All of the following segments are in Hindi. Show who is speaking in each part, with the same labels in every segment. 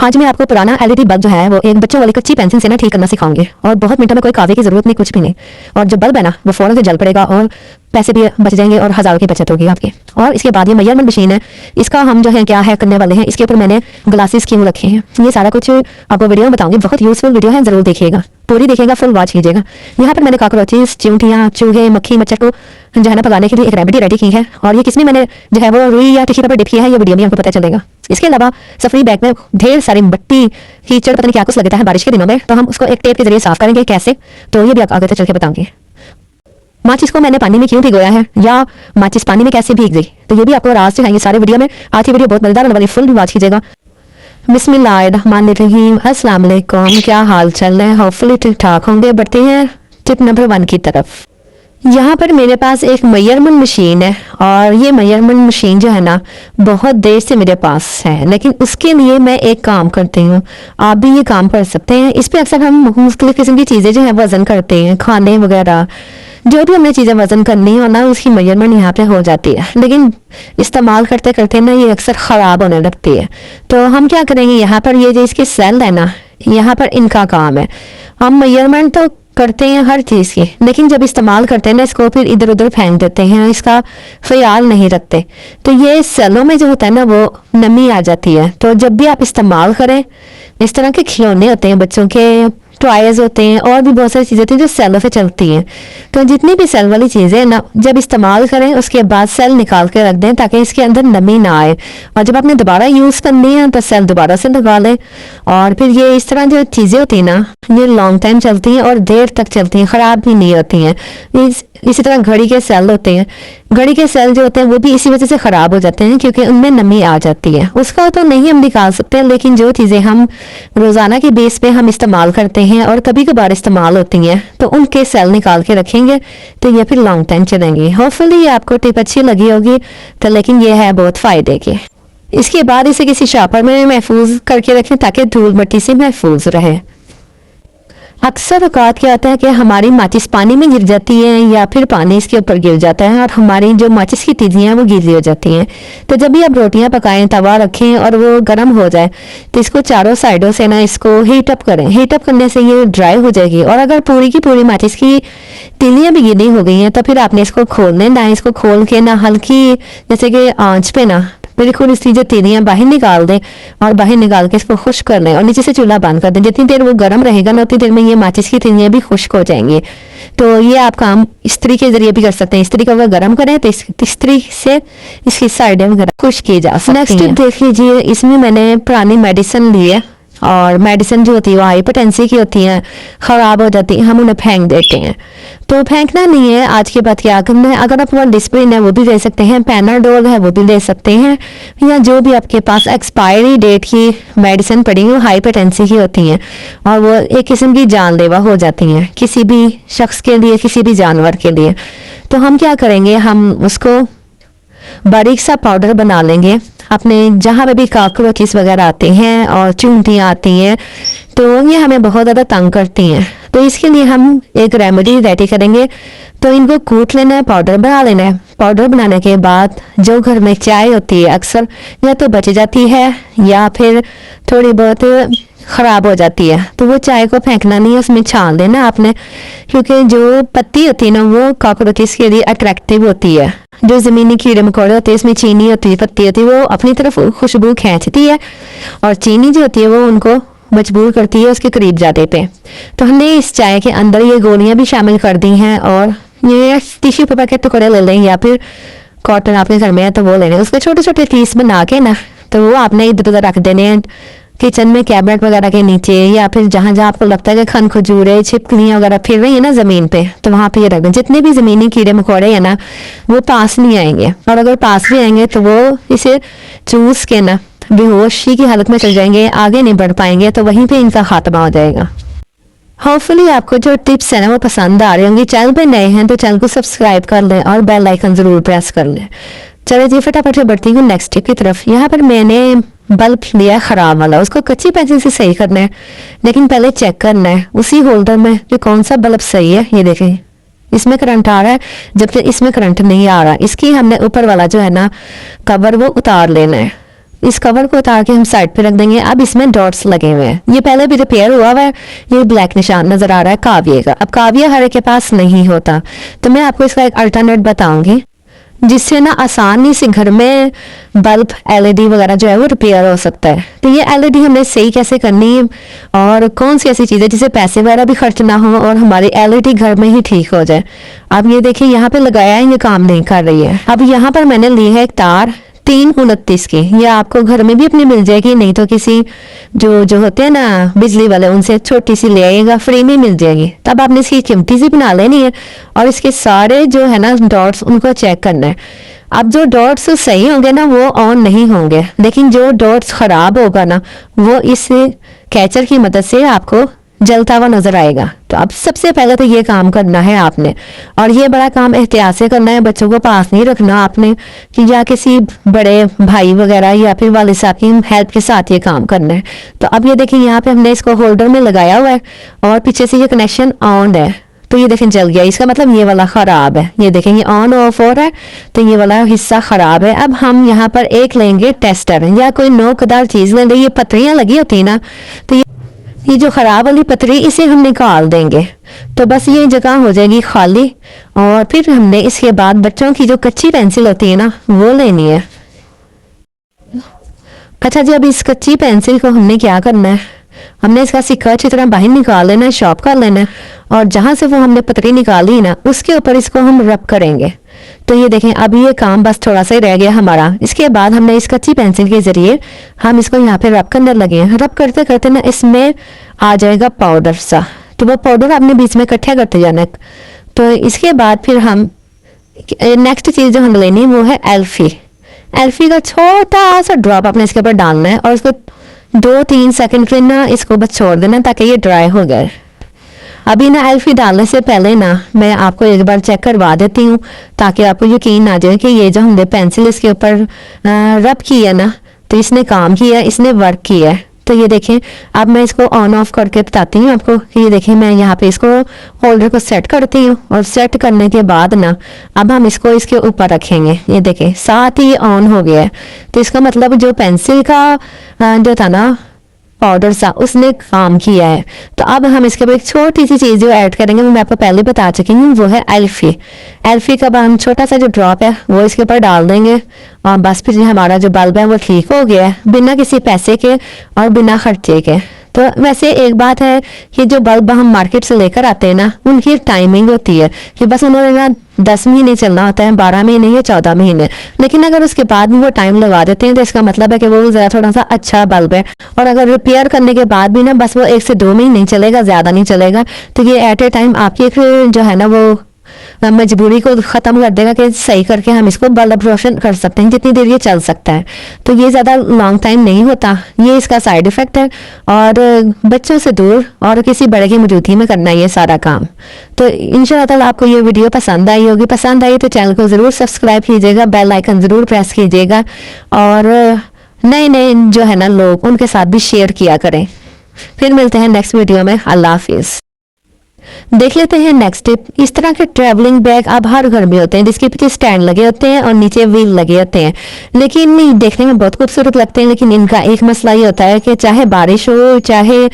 Speaker 1: आज मैं आपको पुराना एलईडी बल्ब जो है वो एक बच्चों वाली कच्ची पेंसिल से ना ठीक करना सिखाऊंगी और बहुत मिनटों में, कोई कागज की जरूरत नहीं, कुछ भी नहीं। और जो बल्ब है ना वो फौरन से जल पड़ेगा और पैसे भी बच जाएंगे और हजारों की बचत होगी आपकी। और इसके बाद ये मेजरमेंट मशीन है, इसका हम जो है क्या है करने वाले हैं, इसके ऊपर मैंने ग्लासेस क्यों रखे हैं, ये सारा कुछ आपको वीडियो में बताऊंगी। बहुत यूजफुल वीडियो है, जरूर देखिएगा, पूरी देखिएगा, फुल वॉच कीजिएगा। यहाँ पर मैंने कॉकरोचेस, चींटियां, चूहे, मक्खी, मच्छर को जो है ना भगाने के लिए एक रेमेडी रेडी की है। और ये किसमें मैंने जो है वो रुई या टिश्यू पेपर डिप किया है, ये वीडियो में आपको पता चलेगा। इसके अलावा सफरी बैग में ढेर सारी मिट्टी, कीचड़, पता नहीं क्या कुछ लगता है बारिश के दिनों में, तो हम उसको एक टेप के जरिए साफ करेंगे कैसे, तो ये भी आगे चल के बताऊंगी। माचिस को मैंने पानी में क्यों भिगोया है या माचिस पानी में कैसे भीग गई, तो ये भी आपको राज सिखाएंगे सारे वीडियो में। आज की वीडियो बहुत मजेदार होने वाली, फुल वॉच कीजिएगा। बिस्मिल्लाहिर्रहमानिर्रहीम, अस्सलाम वालेकुम, क्या हाल चल है, होपफुली ठीक ठाक होंगे। बढ़ते हैं टिप नंबर 1 की तरफ। यहाँ पर मेरे पास एक मेजरमेंट मशीन है और ये मेजरमेंट मशीन जो है ना बहुत देर से मेरे पास है, लेकिन उसके लिए मैं एक काम करती हूँ, आप भी ये काम कर सकते हैं। इस पे अक्सर हम मुख्तलिफ किस्म की चीज़ें जो है वजन करते हैं, खाने वगैरह, जो भी हमें चीज़ें वजन करनी हो ना उसकी मेजरमेंट यहाँ पे हो जाती है, लेकिन इस्तेमाल करते करते ना ये अक्सर ख़राब होने लगती है। तो हम क्या करेंगे, यहाँ पर ये जो इसके सेल है ना, यहाँ पर इनका काम है। हम मेजरमेंट तो करते हैं हर चीज़ की, लेकिन जब इस्तेमाल करते हैं ना इसको फिर इधर उधर फेंक देते हैं, इसका ख्याल नहीं रखते, तो ये सेलों में जो होता है ना वो नमी आ जाती है। तो जब भी आप इस्तेमाल करें, इस तरह के खिलौने होते हैं बच्चों के, टॉयज होते हैं और भी बहुत सारी चीज़ें होती हैं जो सेलों से चलती हैं, तो जितनी भी सेल वाली चीज़ें ना जब इस्तेमाल करें उसके बाद सेल निकाल के रख दें ताकि इसके अंदर नमी ना आए, और जब आपने दोबारा यूज़ करनी है तो सेल दोबारा से लगा लें। और फिर ये इस तरह जो चीज़ें होती हैं ना ये लॉन्ग टाइम चलती हैं और देर तक चलती हैं, ख़राब भी नहीं होती हैं। इसी तरह घड़ी के सेल होते हैं, घड़ी के सेल जो होते हैं वो भी इसी वजह से ख़राब हो जाते हैं क्योंकि उनमें नमी आ जाती है। उसका तो नहीं हम निकाल सकते, लेकिन जो चीज़ें हम रोज़ाना के बेस पे हम इस्तेमाल करते हैं और कभी कभार इस्तेमाल होती हैं तो उनके सेल निकाल के रखेंगे तो ये फिर लॉन्ग टाइम चलेंगी। होपफुली आपको टिप अच्छी लगी होगी, तो लेकिन ये है बहुत फ़ायदे की। इसके बाद इसे किसी शापर में महफूज करके रखें ताकि धूल मिट्टी से महफूज रहे। अक्सर औकात क्या होता है कि हमारी माचिस पानी में गिर जाती है या फिर पानी इसके ऊपर गिर जाता है और हमारी जो माचिस की तीलियां हैं वो गीली हो जाती हैं। तो जब भी आप रोटियां पकाएं, तवा रखें और वो गर्म हो जाए तो इसको चारों साइडों से ना इसको हीट अप करें। हीट अप करने से ये ड्राई हो जाएगी, और अगर पूरी की पूरी माचिस की तीलियां भी गीली हो गई हैं तो फिर आपने इसको खोल लेना है। इसको खोल के ना हल्की जैसे कि आंच पे ना बिल्कुल इसकी जो तीलियां बाहर निकाल दें और बाहर निकाल के इसको खुश्क कर लें और नीचे से चूल्हा बंद कर दें। जितनी देर वो गर्म रहेगा ना उतनी देर में ये माचिस की तीलियां भी खुश्क हो जाएंगी। तो ये आप काम इस्त्री के जरिए भी कर सकते हैं। इस्त्री को अगर गर्म करें तो इस्त्री से इसकी साइडें वगैरह खुश्क की जा सकती हैं। नेक्स्ट टिप देख लीजिए, इसमें मैंने पुरानी मेडिसिन ली है और मेडिसिन जो होती है वो हाइपरटेंसी की होती है, ख़राब हो जाती है, हम उन्हें फेंक देते हैं। तो फेंकना नहीं है, आज के बाद क्या करना है, अगर आप डिस्प्लिन है वो भी ले सकते हैं, पैनाडोल है वो भी ले सकते हैं, या जो भी आपके पास एक्सपायरी डेट की मेडिसिन पड़ी है वो हाइपरटेंसी की होती हैं और वो एक किस्म की जानलेवा हो जाती हैं किसी भी शख्स के लिए, किसी भी जानवर के लिए। तो हम क्या करेंगे, हम उसको बारीक सा पाउडर बना लेंगे। अपने जहाँ पे भी कॉकरोचेस वगैरह आते हैं और चींटियाँ आती हैं तो ये हमें बहुत ज़्यादा तंग करती हैं, तो इसके लिए हम एक रेमेडी रेडी करेंगे। तो इनको कूट लेना है, पाउडर बना लेना है। पाउडर बनाने के बाद जो घर में चाय होती है अक्सर या तो बच जाती है या फिर थोड़ी बहुत ख़राब हो जाती है, तो वो चाय को फेंकना नहीं है, उसमें छान देना आपने, क्योंकि जो पत्ती होती है ना वो कॉकरोचेस के लिए अट्रैक्टिव होती है। जो ज़मीनी कीड़े मकोड़े होते हैं इसमें चीनी होती है, पत्ती होती है, वो अपनी तरफ खुशबू खींचती है और चीनी जो होती है वो उनको मजबूर करती है उसके करीब जाने पे। तो हमने इस चाय के अंदर ये गोलियां भी शामिल कर दी हैं और ये टिश्यू पेपर के टुकड़े ले लें या फिर कॉटन आपके घर में है तो वो लेने, उसके छोटे छोटे पीस बना के ना तो वो आपने इधर उधर रख देने हैं किचन में, कैबिनेट वगैरह के नीचे, या फिर जहाँ जहाँ आपको लगता है कि खन खजूरे, छिपकलियाँ वगैरह फिर रही है ना ज़मीन पे, तो वहाँ पे ये रख दें। जितने भी ज़मीनी कीड़े मकोड़े हैं ना वो पास नहीं आएंगे, और अगर पास भी आएंगे तो वो इसे चूस के ना बेहोशी की हालत में चल जाएंगे, आगे नहीं बढ़ पाएंगे, तो वहीं पे इनका खात्मा हो जाएगा। होपफुली आपको जो टिप्स है ना वो पसंद आ रही होंगी। चैनल पे नए हैं तो चैनल को सब्सक्राइब कर लें और बेल आइकन ज़रूर प्रेस कर लें। चलो जी फटाफट से बढ़ती हूँ नेक्स्ट टिप की तरफ। यहाँ पर मैंने बल्ब लिया है ख़राब वाला, उसको कच्ची पेंसिल से सही करना है, लेकिन पहले चेक करना है उसी होल्डर में कि कौन सा बल्ब सही है। ये देखें इसमें करंट आ रहा है जबकि इसमें करंट नहीं आ रहा। इसकी हमने ऊपर वाला जो है ना कवर वो उतार लेना है। इस कवर को उतार के हम साइड पे रख देंगे। अब इसमें डॉट्स लगे हुए हैं, ये पहले भी रिपेयर हुआ हुआ है, ये ब्लैक निशान नजर आ रहा है काव्य का। अब काव्य हर एक के पास नहीं होता, तो मैं आपको इसका एक अल्टरनेट बताऊंगी जिससे ना आसानी से घर में बल्ब एलईडी वगैरह जो है वो रिपेयर हो सकता है। तो ये एलईडी हमने सही कैसे करनी है और कौन सी ऐसी चीज़ है जिससे पैसे वगैरह भी खर्च ना हो और हमारी एलईडी घर में ही ठीक हो जाए। अब ये देखिए यहाँ पे लगाया है, ये काम नहीं कर रही है। अब यहाँ पर मैंने ली है एक तार 329 की, ये आपको घर में भी अपनी मिल जाएगी, नहीं तो किसी जो होते हैं ना बिजली वाले उनसे छोटी सी ले आइएगा, फ्री में मिल जाएगी। तब आपने इसकी कीमती सी बना लेनी है और इसके सारे जो है ना डॉट्स उनको चेक करना है। अब जो डॉट्स सही होंगे ना वो ऑन नहीं होंगे, लेकिन जो डॉट्स खराब होगा ना वो इस कैचर की मदद से आपको जलता हुआ नजर आएगा। तो अब सबसे पहले तो ये काम करना है आपने, और ये बड़ा काम एहतियात से करना है, बच्चों को पास नहीं रखना आपने कि या किसी बड़े भाई वगैरह या फिर वालिद साहब की हेल्प के साथ ये काम करना है। तो अब ये देखिए यहाँ पे हमने इसको होल्डर में लगाया हुआ है और पीछे से ये कनेक्शन ऑन है, तो ये देखें जल गया, इसका मतलब ये वाला खराब है। ये देखें ये ऑन ऑफ हो रहा है, तो ये वाला हिस्सा खराब है। अब हम यहाँ पर एक लेंगे टेस्टर या कोई नोकदार चीज लेंगे, ये पत्रियां लगी होती है ना, तो ये जो खराब वाली पतरी इसे हम निकाल देंगे, तो बस ये जगह हो जाएगी खाली। और फिर हमने इसके बाद बच्चों की जो कच्ची पेंसिल होती है ना वो लेनी है। अच्छा जी, अब इस कच्ची पेंसिल को हमने क्या करना है, हमने इसका सिक्का अच्छी तरह बाहर निकाल लेना है, शॉर्प कर लेना है, और जहां से वो हमने पतरी निकाली ना उसके ऊपर इसको हम रब करेंगे। तो ये देखें अब ये काम बस थोड़ा सा ही रह गया हमारा। इसके बाद हमने इस कच्ची पेंसिल के जरिए हम इसको यहाँ पे रब करने लगे हैं। रब करते करते ना इसमें आ जाएगा पाउडर सा, तो वो पाउडर आपने बीच में इकट्ठा करते जाना है। तो इसके बाद फिर हम नेक्स्ट चीज जो हम लेनी है वो है एल्फी। एल्फी का छोटा सा ड्रॉप आपने इसके ऊपर डालना है और इसको 2-3 सेकंड के ना इसको बस छोड़ देना ताकि ये ड्राई हो जाए। अभी ना एल्फी डालने से पहले ना मैं आपको एक बार चेक करवा देती हूँ ताकि आपको यकीन आ जाए कि ये जो हमने पेंसिल इसके ऊपर रब की है ना तो इसने काम किया, इसने वर्क किया है। तो ये देखें अब मैं इसको ऑन ऑफ करके बताती हूँ आपको कि ये देखें मैं यहाँ पे इसको होल्डर को सेट करती हूँ और सेट करने के बाद ना अब हम इसको इसके ऊपर रखेंगे। ये देखें साथ ही ऑन हो गया है, तो इसका मतलब जो पेंसिल का जो था ना पाउडर सा उसने काम किया है। तो अब हम इसके ऊपर एक छोटी सी चीज जो ऐड करेंगे वो मैं आपको पहले बता चुकी हूँ, वो है एल्फी। एल्फी का हम छोटा सा जो ड्रॉप है वो इसके ऊपर डाल देंगे और बस फिर हमारा जो बल्ब है वो ठीक हो गया है बिना किसी पैसे के और बिना खर्चे के। तो वैसे एक बात है कि जो बल्ब हम मार्केट से लेकर आते हैं ना उनकी टाइमिंग होती है कि बस उन्होंने ना 10 महीने चलना होता है, 12 महीने या 14 महीने, लेकिन अगर उसके बाद भी वो टाइम लगा देते हैं तो इसका मतलब है कि वो ज़रा थोड़ा सा अच्छा बल्ब है। और अगर रिपेयर करने के बाद भी ना बस वो 1 से 2 महीने चलेगा, ज़्यादा नहीं चलेगा, तो ये एट ए टाइम आपकी एक जो है ना वो मजबूरी को ख़त्म कर देगा कि सही करके हम इसको बल्ब रोशन कर सकते हैं जितनी देर ये चल सकता है। तो ये ज़्यादा लॉन्ग टाइम नहीं होता, ये इसका साइड इफ़ेक्ट है। और बच्चों से दूर और किसी बड़े की मौजूदगी में करना ये सारा काम। तो इंशाल्लाह ताला आपको ये वीडियो पसंद आई होगी। पसंद आई तो चैनल को ज़रूर सब्सक्राइब कीजिएगा, बेल आइकन ज़रूर प्रेस कीजिएगा और नए नए जो है ना लोग उनके साथ भी शेयर किया करें। फिर मिलते हैं नेक्स्ट वीडियो में। अल्लाह हाफिज़। देख लेते हैं नेक्स्ट टिप। इस तरह के ट्रैवलिंग बैग अब हर घर में होते हैं जिसके पीछे स्टैंड लगे होते हैं और नीचे व्हील लगे होते हैं, लेकिन नहीं देखने में बहुत खूबसूरत लगते हैं, लेकिन इनका एक मसला ये होता है कि चाहे बारिश हो, चाहे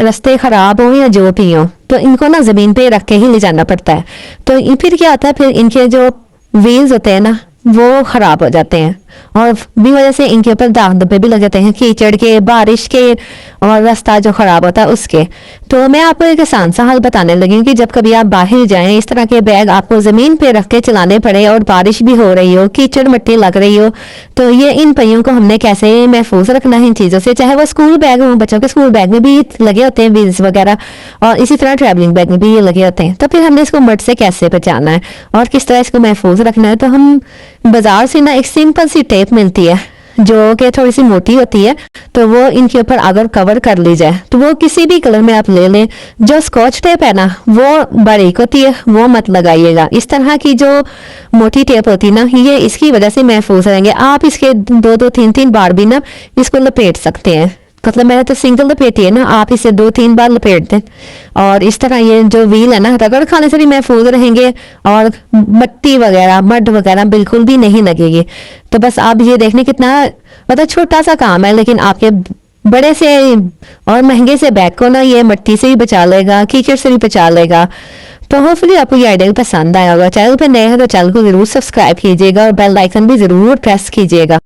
Speaker 1: रास्ते खराब हो या जो भी हो, तो इनको ना ज़मीन पे रख के ही ले जाना पड़ता है। तो फिर क्या होता है, फिर इनके जो व्हील्स होते हैं ना वो खराब हो जाते हैं और भी वजह से इनके ऊपर दाग धब्बे भी लग जाते हैं कीचड़ के, बारिश के और रास्ता जो खराब होता है उसके। तो मैं आपको एक आसान सा हल बताने लगी हूँ कि जब कभी आप बाहर जाएं इस तरह के बैग आपको ज़मीन पे रख के चलाने पड़े और बारिश भी हो रही हो, कीचड़ मिट्टी लग रही हो, तो ये इन पहियों को हमने कैसे महफूज रखना है इन चीज़ों से। चाहे वो स्कूल बैग हो, बच्चों के स्कूल बैग में भी लगे होते हैं व्हील्स वगैरह, और इसी तरह ट्रैवलिंग बैग में भी ये लगे होते हैं। तो फिर हमने इसको मड से कैसे बचाना है और किस तरह इसको महफूज रखना है, तो हम बाजार से ना एक सिंपल सी टेप मिलती है जो कि थोड़ी सी मोटी होती है, तो वो इनके ऊपर अगर कवर कर ली जाए तो वो किसी भी कलर में आप ले लें। जो स्कॉच टेप है ना वो बारीक होती है, वो मत लगाइएगा। इस तरह की जो मोटी टेप होती है ना ये इसकी वजह से महफूज रहेंगे। आप इसके 2-2, 3-3 बार भी ना इसको लपेट सकते हैं। मतलब मैंने तो सिंगल लपेटी है ना, आप इसे 2-3 बार लपेट दें और इस तरह ये जो व्हील है ना रगड़ खाने से भी महफूज रहेंगे और मट्टी वगैरह मड वगैरह बिल्कुल भी नहीं लगेगी। तो बस आप ये देखने कितना मतलब छोटा सा काम है, लेकिन आपके बड़े से और महंगे से बैग को ना ये मट्टी से ही बचा लेगा, कीचड़ से भी बचा लेगा। तो होपफुली आपको ये आइडिया पसंद आया होगा। चैनल पे नए हैं तो चैनल को जरूर सब्सक्राइब कीजिएगा और बेल आइकन भी जरूर प्रेस कीजिएगा।